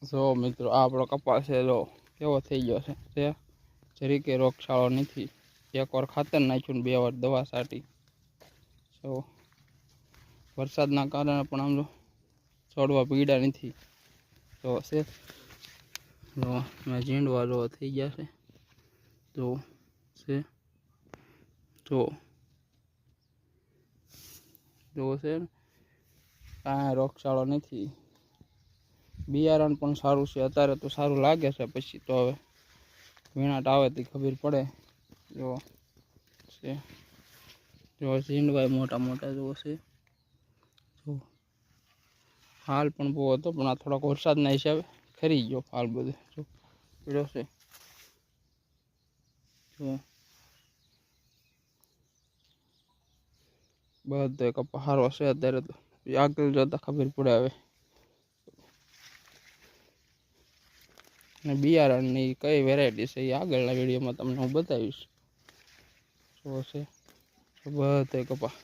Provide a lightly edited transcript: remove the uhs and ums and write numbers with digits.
જો મિત્રો આ આપણો કપાસ છે, જો કેવો થઈ ગયો છે તે જરીકે રોગચાળો નથી. એકવાર ખાતર નાખ્યું ને 2 વાર દવા છાંટી. જો વરસાદના કારણે પણ આમ જો છોડવા પીડા નથી. તો છે જો મેં ઝીંડવા જો થઈ ગયા છે. તો છે જો છે કાંઈ રોગચાળો નથી. બિયારણ પણ સારું છે. અત્યારે તો સારું લાગે છે, પછી તો હવે વીણાટ આવે તો ખબર પડે. જો છે જો ઝીંડવા મોટા મોટા જો છે. જો હાલ પણ બહુ હતો, પણ આ થોડાક વરસાદના હિસાબે ખરી ગયો હાલ બધો. જો પીળો છે. જો બધો કપા સારો છે અત્યારે. તો આગળ જતા ખબર પડે હવે. અને બિયારણની કઈ વેરાયટી છે એ આગળના વિડીયોમાં તમને હું બતાવીશ. જો છે બધો કપા